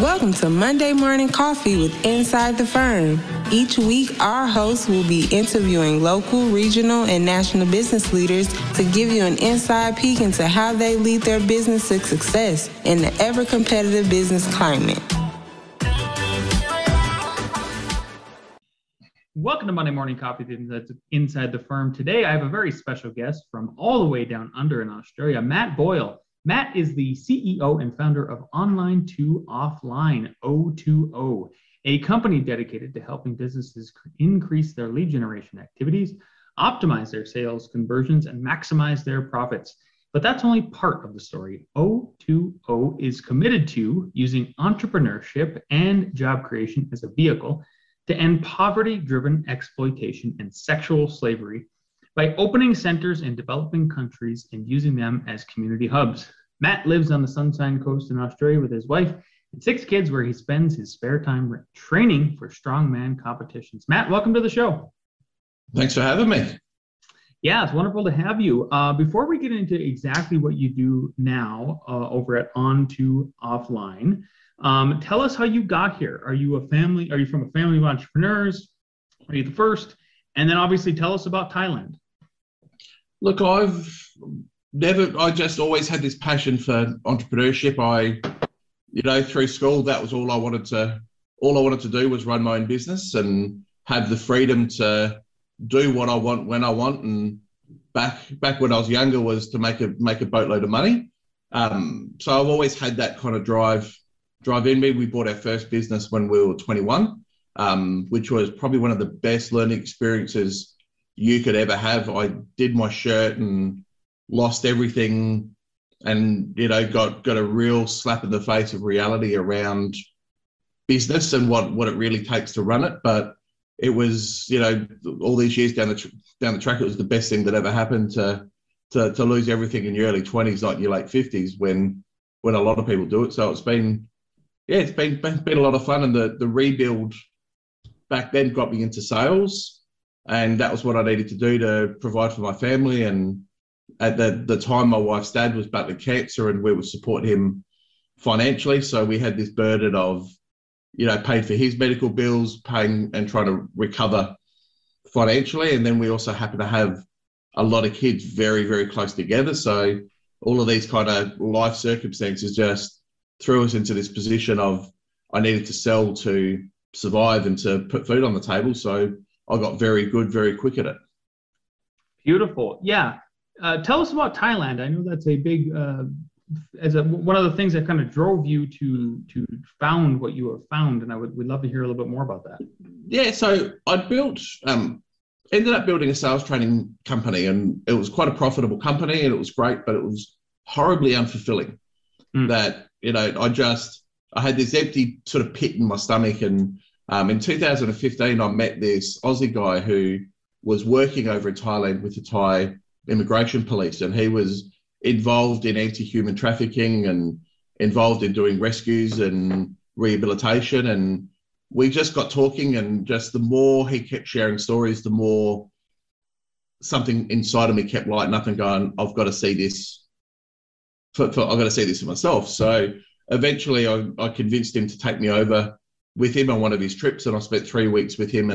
Welcome to Monday Morning Coffee with Inside the Firm. Each week, our hosts will be interviewing local, regional, and national business leaders to give you an inside peek into how they lead their business to success in the ever-competitive business climate. Welcome to Monday Morning Coffee with Inside the Firm. Today, I have a very special guest from all the way down under in Australia, Matt Boyle. Matt is the CEO and founder of Online to Offline, O2O, a company dedicated to helping businesses increase their lead generation activities, optimize their sales conversions, and maximize their profits. But that's only part of the story. O2O is committed to using entrepreneurship and job creation as a vehicle to end poverty-driven exploitation and sexual slavery by opening centers in developing countries and using them as community hubs. Matt lives on the Sunshine Coast in Australia with his wife and 6 kids, where he spends his spare time training for Strongman Competitions. Matt, welcome to the show. Thanks for having me. Yeah, it's wonderful to have you. Before we get into exactly what you do now over at On to Offline, tell us how you got here. Are you from a family of entrepreneurs? Are you the first? And then obviously tell us about Thailand. Look, I just always had this passion for entrepreneurship. Through school, that was all I wanted to do was run my own business and have the freedom to do what I want when I want. And back when I was younger was to make a boatload of money. So I've always had that kind of drive in me. We bought our first business when we were 21, which was probably one of the best learning experiences you could ever have. I did my shirt and lost everything and, got a real slap in the face of reality around business and what it really takes to run it. But it was, all these years down the track, it was the best thing that ever happened to lose everything in your early 20s, not your late 50s when a lot of people do it. So it's been a lot of fun. And the rebuild back then got me into sales, and that was what I needed to do to provide for my family. And at the time, my wife's dad was battling cancer, and we would support him financially. So we had this burden of, paid for his medical bills, paying and trying to recover financially. And then we also happened to have a lot of kids very, very close together. So all of these kind of life circumstances just threw us into this position of I needed to sell to survive and to put food on the table. So I got very good, very quick at it. Beautiful. Yeah. Tell us about Thailand. I know that's a big, one of the things that kind of drove you to found what you have found. And we'd love to hear a little bit more about that. Yeah. So I ended up building a sales training company, and it was quite a profitable company, and it was great, but it was horribly unfulfilling. That, I had this empty sort of pit in my stomach. And in 2015, I met this Aussie guy who was working over in Thailand with the Thai immigration police, and he was involved in anti-human trafficking and involved in doing rescues and rehabilitation. And we just got talking, and just the more he kept sharing stories, the more something inside of me kept lighting up and going, I've got to see this. I've got to see this for myself. So eventually I convinced him to take me over with him on one of his trips, and I spent 3 weeks with him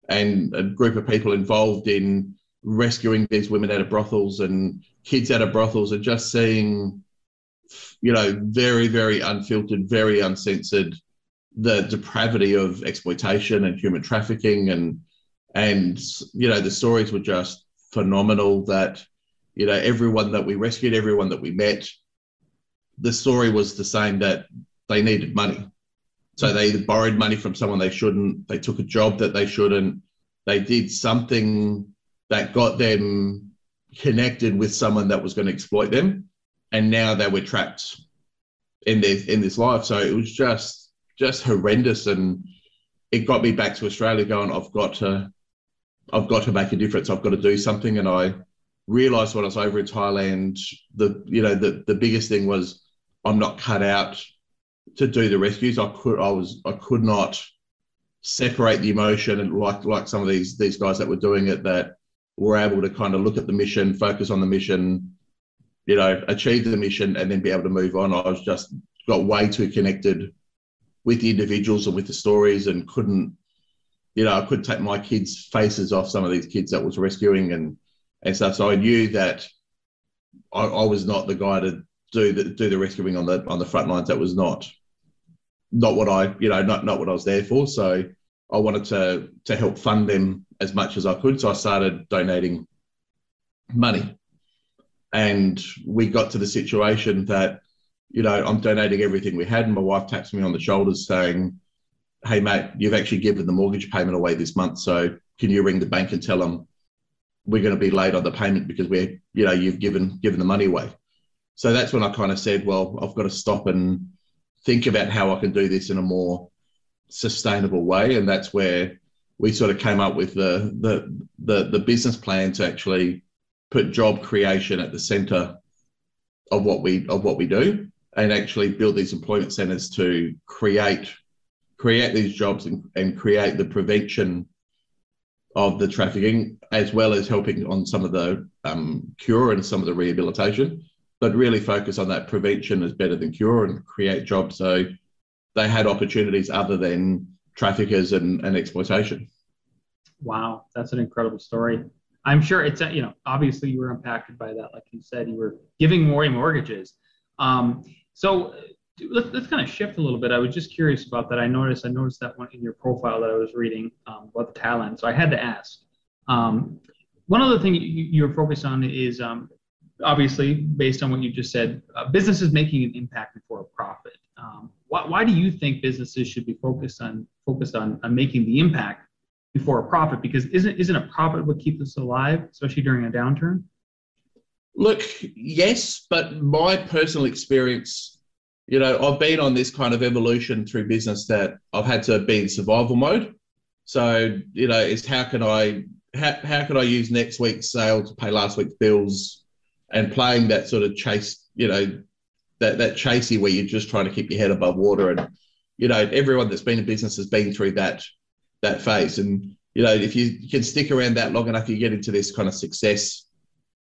and a group of people involved in rescuing these women out of brothels and kids out of brothels, and just seeing, very, very unfiltered, very uncensored, the depravity of exploitation and human trafficking. And the stories were just phenomenal. That, everyone that we rescued, everyone that we met, the story was the same, that they needed money. So they either borrowed money from someone they shouldn't, they took a job that they shouldn't, they did something that got them connected with someone that was going to exploit them, and now they were trapped in this life. So it was just horrendous, and it got me back to Australia going, I've got to make a difference. I've got to do something. And I realised when I was over in Thailand, the biggest thing was I'm not cut out to do the rescues. I could not separate the emotion, and like some of these guys that were doing it, that were able to kind of look at the mission, focus on the mission, achieve the mission, and then be able to move on. I was just got way too connected with the individuals and with the stories, and couldn't, I couldn't take my kids' faces off some of these kids that was rescuing and stuff. So I knew that I was not the guy to do the rescuing on the front lines. That was not what I, not what I was there for. So I wanted to help fund them as much as I could. So I started donating money, and we got to the situation that, I'm donating everything we had, and my wife taps me on the shoulders saying, "Hey mate, you've actually given the mortgage payment away this month. So can you ring the bank and tell them we're going to be late on the payment because you've given the money away." So that's when I kind of said, well, I've got to stop and think about how I can do this in a more sustainable way. And that's where we sort of came up with the business plan to actually put job creation at the center of what we do, and actually build these employment centers to create these jobs and create the prevention of the trafficking, as well as helping on some of the cure and some of the rehabilitation, but really focus on that prevention is better than cure, and create jobs so they had opportunities other than traffickers and exploitation. Wow, that's an incredible story. I'm sure it's, obviously you were impacted by that. Like you said, you were giving more mortgages. So let's kind of shift a little bit. I was just curious about that. I noticed that one in your profile that I was reading about the Thailand. So I had to ask. One other thing you're focused on is obviously, based on what you just said, businesses making an impact before a profit. Why do you think businesses should be focused on making the impact before a profit? Because isn't a profit what keeps us alive, especially during a downturn? Look, yes, but my personal experience, I've been on this kind of evolution through business that I've had to be in survival mode. So, it's how can I use next week's sale to pay last week's bills, and playing that sort of chase, that chasey where you're just trying to keep your head above water. And, everyone that's been in business has been through that phase. And, if you can stick around that long enough, you get into this kind of success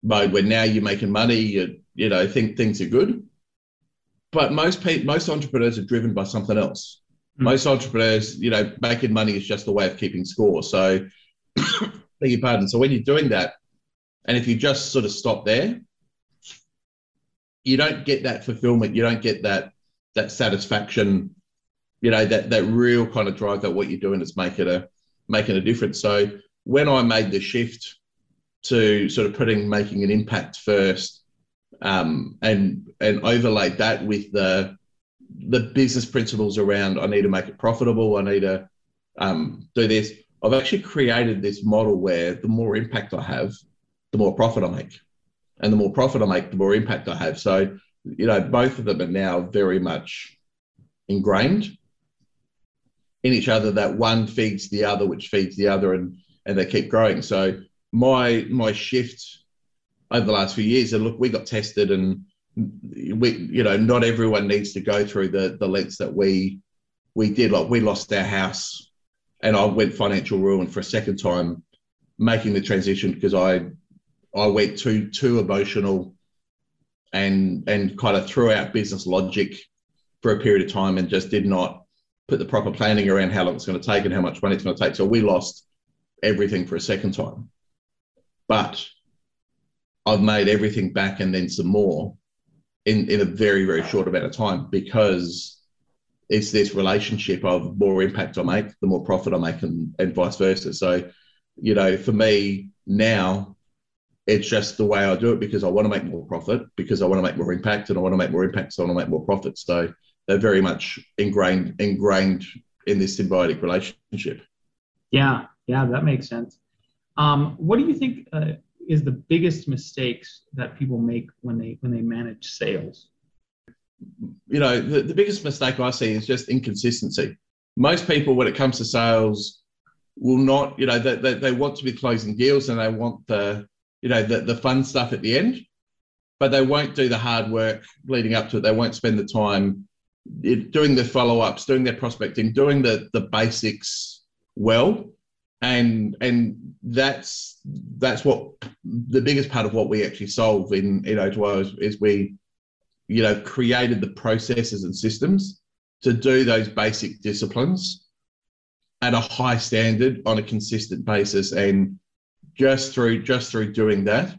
mode where now you're making money, you think things are good. But most entrepreneurs are driven by something else. Most entrepreneurs, making money is just a way of keeping score. So, beg your pardon. So when you're doing that, and if you just sort of stop there, you don't get that fulfillment. You don't get that satisfaction. That real kind of drive that what you're doing is making a difference. So when I made the shift to sort of making an impact first, and overlaid that with the business principles around, I need to make it profitable, I need to do this. I've actually created this model where the more impact I have, the more profit I make. And the more profit I make, the more impact I have. So, both of them are now very much ingrained in each other, that one feeds the other, which feeds the other, and they keep growing. So my shift over the last few years, and look, we got tested, and not everyone needs to go through the lengths that we did. Like, we lost our house, and I went financial ruin for a second time making the transition because I went too emotional and kind of threw out business logic for a period of time and just did not put the proper planning around how long it's going to take and how much money it's going to take. So we lost everything for a second time. But I've made everything back and then some more in a very, very short amount of time, because it's this relationship of more impact I make, the more profit I make, and vice versa. So, for me now, it's just the way I do it, because I want to make more profit, because I want to make more impact, and I want to make more impact, so I want to make more profit. So they're very much ingrained in this symbiotic relationship. Yeah, that makes sense. What do you think is the biggest mistakes that people make when they manage sales? The biggest mistake I see is just inconsistency. Most people, when it comes to sales, will not, they want to be closing deals, and they want the fun stuff at the end, but they won't do the hard work leading up to it. They won't spend the time doing the follow-ups, doing their prospecting, doing the basics well. And that's what the biggest part of what we actually solve in O2O is we, created the processes and systems to do those basic disciplines at a high standard on a consistent basis. And just through doing that,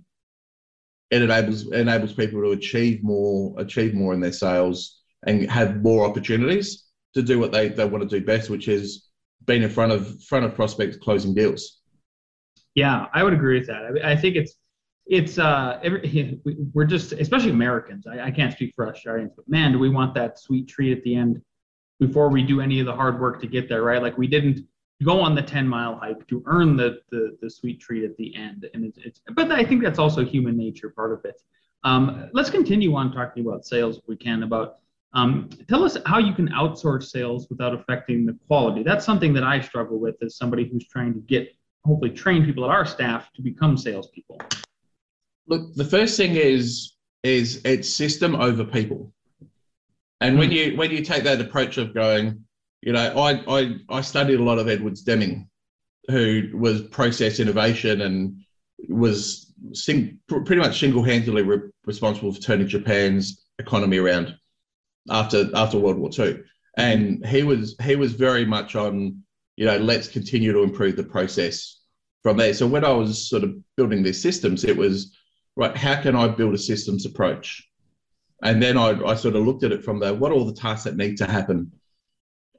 it enables people to achieve more in their sales and have more opportunities to do what they want to do best, which is being in front of prospects, closing deals. Yeah, I would agree with that. I think we're just, especially Americans, I can't speak for Australians, but man, do we want that sweet treat at the end before we do any of the hard work to get there, right? Like we didn't go on the 10-mile hike to earn the sweet treat at the end. And but I think that's also human nature, part of it. Let's continue on talking about sales if we can. Tell us how you can outsource sales without affecting the quality. That's something that I struggle with as somebody who's trying to hopefully train people at our staff to become salespeople. Look, the first thing is it's system over people. And when you take that approach of going, I studied a lot of Edwards Deming, who was process innovation and was pretty much single-handedly responsible for turning Japan's economy around after World War II. And he was very much on, let's continue to improve the process from there. So when I was sort of building these systems, it was, right, how can I build a systems approach? And then I sort of looked at it from what are all the tasks that need to happen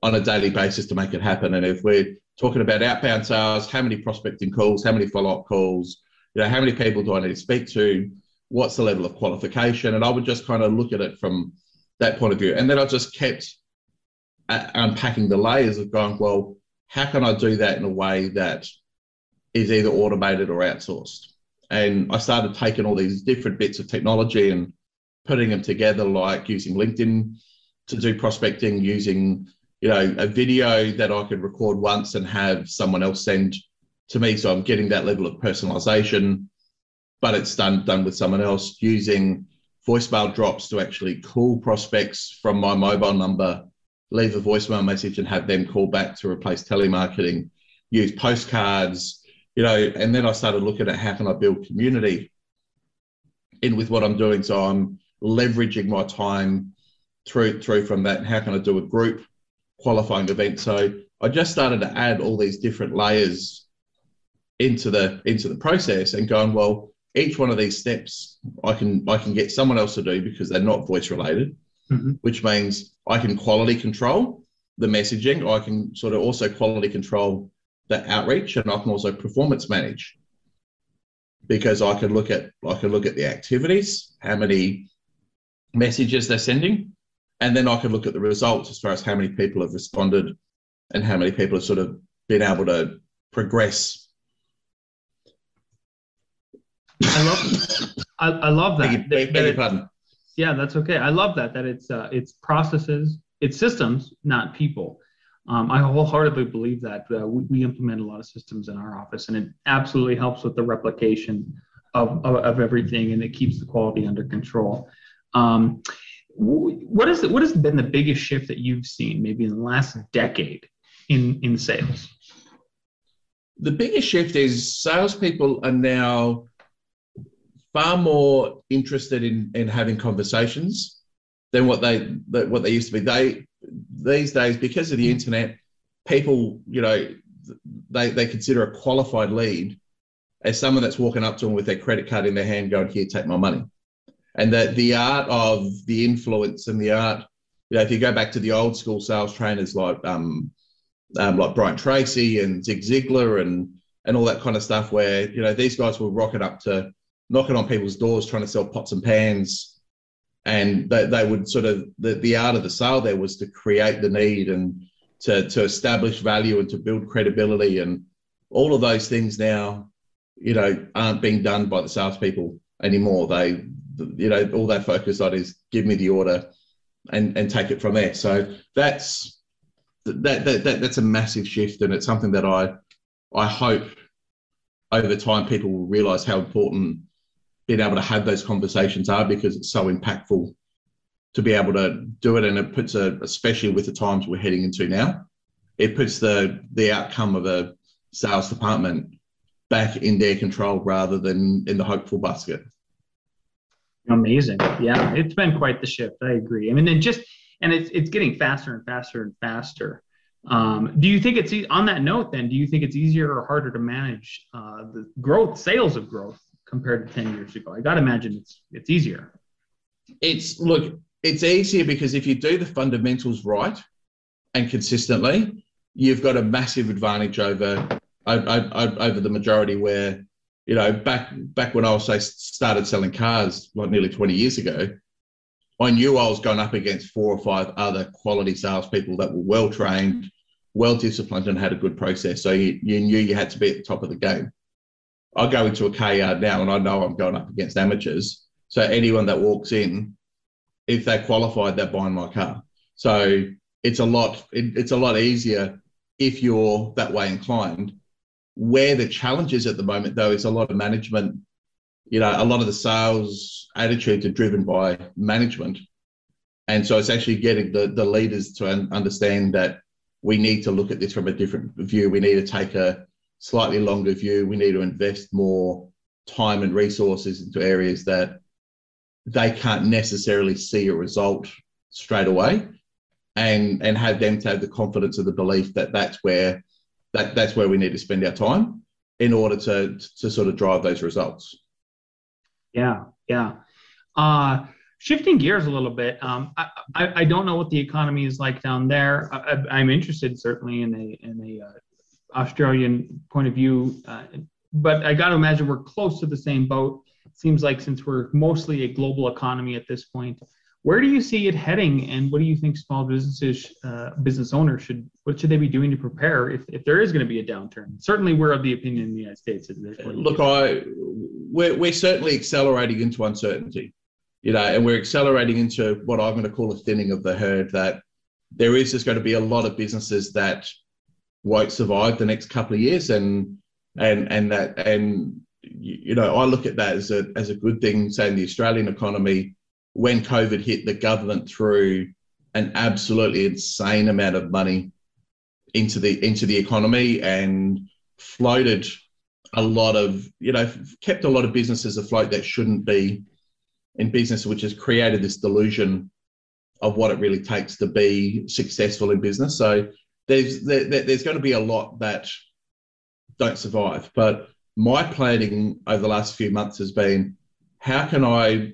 on a daily basis to make it happen? And if we're talking about outbound sales, how many prospecting calls, how many follow-up calls, how many people do I need to speak to? What's the level of qualification? And I would just kind of look at it from that point of view. And then I just kept unpacking the layers of going, well, how can I do that in a way that is either automated or outsourced? And I started taking all these different bits of technology and putting them together, like using LinkedIn to do prospecting, using a video that I could record once and have someone else send to me. So I'm getting that level of personalization, but it's done with someone else, using voicemail drops to actually call prospects from my mobile number, leave a voicemail message and have them call back to replace telemarketing, use postcards, and then I started looking at how can I build community in with what I'm doing. So I'm leveraging my time through from that. And how can I do a group qualifying event? So I just started to add all these different layers into the process and going, well, each one of these steps I can get someone else to do because they're not voice related, which means I can quality control the messaging. I can sort of also quality control the outreach, and I can also performance manage because I can look at the activities, how many messages they're sending, and then I can look at the results as far as how many people have responded and how many people have sort of been able to progress. I love that. Beg your pardon. Yeah, that's okay. I love that it's processes, it's systems, not people. I wholeheartedly believe that. We implement a lot of systems in our office, and it absolutely helps with the replication of everything, and it keeps the quality under control. What has been the biggest shift that you've seen maybe in the last decade in sales? The biggest shift is salespeople are now far more interested in having conversations than what they used to be. These days, because of the internet, people, they consider a qualified lead as someone that's walking up to them with their credit card in their hand going, here, take my money. And that the art of the influence and the art, if you go back to the old school sales trainers like Brian Tracy and Zig Ziglar and all that kind of stuff, where, these guys were rocking up to knocking on people's doors, trying to sell pots and pans. And they would sort of, the art of the sale there was to create the need and to establish value and to build credibility. And all of those things now, aren't being done by the salespeople anymore. All they focus on is give me the order and take it from there. So that's a massive shift. And it's something that I hope over time people will realize how important being able to have those conversations are, because it's so impactful to be able to do it. And it puts especially with the times we're heading into now, it puts the outcome of a sales department back in their control rather than in the hopeful basket. Amazing. Yeah, it's been quite the shift. I agree. I mean, and it's getting faster and faster and faster. Do you think on that note, then, do you think it's easier or harder to manage the sales of growth compared to 10 years ago? I got to imagine it's easier. It's easier because if you do the fundamentals right and consistently, you've got a massive advantage over the majority where, back when I started selling cars like nearly 20 years ago, I knew I was going up against 4 or 5 other quality salespeople that were well-trained, well-disciplined, and had a good process. So you knew you had to be at the top of the game. I go into a car yard now and I know I'm going up against amateurs. So anyone that walks in, if they're qualified, they're buying my car. So it's a lot easier if you're that way inclined. Where the challenge is at the moment, though, is a lot of management. A lot of the sales attitudes are driven by management. And so it's actually getting the leaders to understand that we need to look at this from a different view. We need to take a slightly longer view. We need to invest more time and resources into areas that they can't necessarily see a result straight away, and have them to have the confidence of the belief that that's where we need to spend our time in order to sort of drive those results. Yeah. Shifting gears a little bit, I don't know what the economy is like down there. I'm interested certainly in a Australian point of view, but I got to imagine we're close to the same boat. It seems like since we're mostly a global economy at this point. Where do you see it heading, and what do you think small businesses, business owners what should they be doing to prepare if there is going to be a downturn? Certainly, we're of the opinion in the United States. Look, we're certainly accelerating into uncertainty, and we're accelerating into what I'm going to call a thinning of the herd. That there is just going to be a lot of businesses that won't survive the next couple of years, and I look at that as a good thing. Say in the Australian economy, when COVID hit, the government threw an absolutely insane amount of money into the economy and floated a lot of, kept a lot of businesses afloat that shouldn't be in business, which has created this delusion of what it really takes to be successful in business. So there's going to be a lot that don't survive. But my planning over the last few months has been, how can I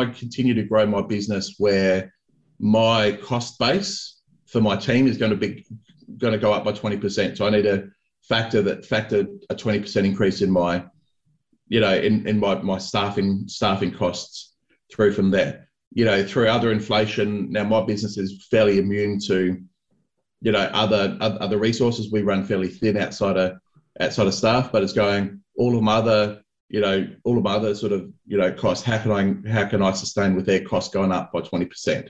continue to grow my business where my cost base for my team is going to go up by 20%. So I need to factor a 20% increase in my, in my staffing costs through from there. Through other inflation. Now my business is fairly immune to, other resources. We run fairly thin outside of staff, but it's going all of my other sort of, costs. How can I sustain with their costs going up by 20%?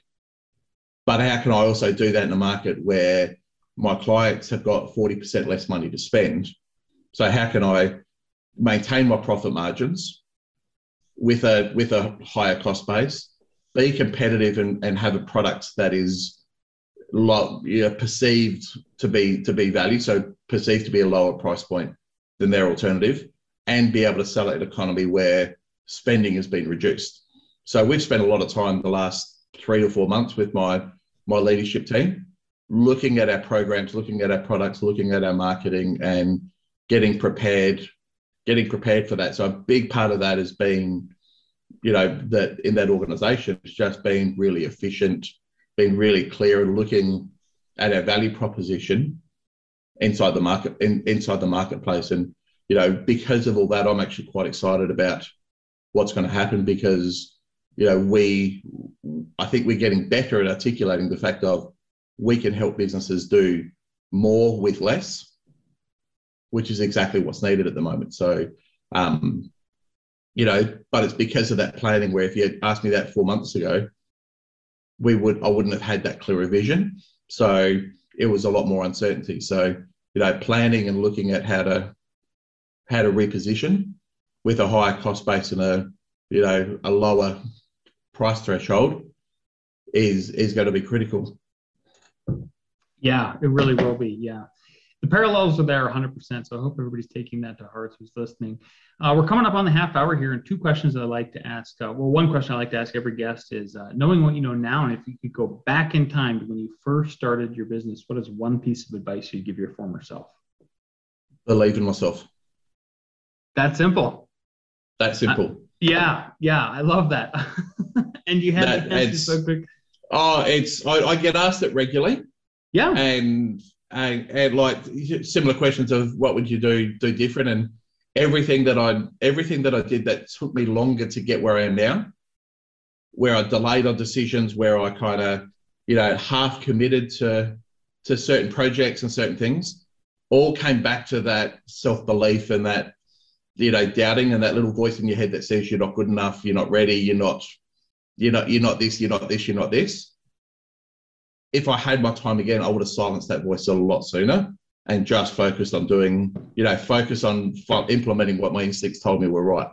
But how can I also do that in a market where my clients have got 40% less money to spend? So how can I maintain my profit margins with a higher cost base, be competitive and have a product that is perceived to be value, so perceived to be a lower price point than their alternative, and be able to sell it in an economy where spending has been reduced. So we've spent a lot of time the last 3 to 4 months with my leadership team, looking at our programs, looking at our products, looking at our marketing, and getting prepared for that. So a big part of that has been, that in that organization, it's just being really efficient, being really clear, and looking at our value proposition inside the marketplace. And because of all that, I'm actually quite excited about what's going to happen, because I think we're getting better at articulating the fact of we can help businesses do more with less, which is exactly what's needed at the moment. So, but it's because of that planning, where if you had asked me that 4 months ago, I wouldn't have had that clearer vision. So it was a lot more uncertainty. So, planning and looking at how to reposition with a higher cost base and a lower price threshold is going to be critical. Yeah, it really will be. Yeah. the parallels are there 100%. So I hope everybody's taking that to heart who's listening. We're coming up on the half hour here, and two questions that I like to ask. One question I like to ask every guest is, knowing what you know now, and if you could go back in time to when you first started your business, what is one piece of advice you'd give your former self? Believe in myself. That simple. That simple. Yeah, I love that. And you had the answer so quick. I get asked it regularly. Yeah. And like similar questions of what would you do different, and everything that I did that took me longer to get where I am now, where I delayed on decisions, where I kind of, half committed to certain projects and certain things, all came back to that self-belief and that, doubting and that little voice in your head that says you're not good enough, you're not ready, you're not this, you're not this, you're not this. If I had my time again, I would have silenced that voice a lot sooner and just focused on implementing what my instincts told me were right.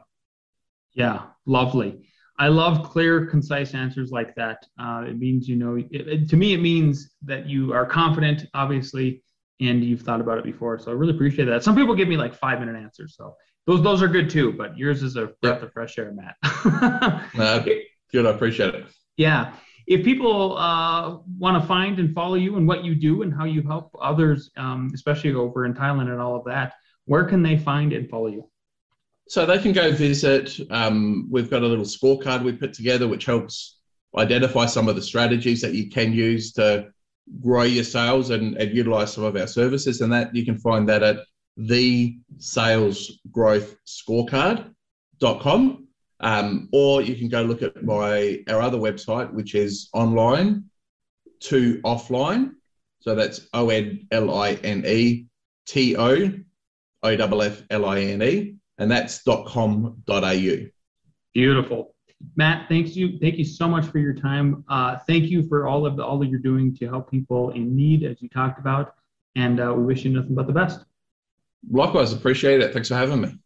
Yeah, lovely. I love clear, concise answers like that. It means, to me, it means that you are confident, obviously, and you've thought about it before. So I really appreciate that. Some people give me like 5-minute answers. So those are good too, but yours is a breath of fresh air, Matt. Good. I appreciate it. Yeah. If people want to find and follow you and what you do and how you help others, especially over in Thailand and all of that, where can they find and follow you? So they can go visit. We've got a little scorecard we put together, which helps identify some of the strategies that you can use to grow your sales and utilize some of our services. And that you can find that at thesalesgrowthscorecard.com. Or you can go look at our other website, which is online to offline. So that's ONLINETOOFFLINE, and that's .com.au. Beautiful. Matt, thank you so much for your time. Thank you for all that you're doing to help people in need, as you talked about. And we wish you nothing but the best. Likewise, appreciate it. Thanks for having me.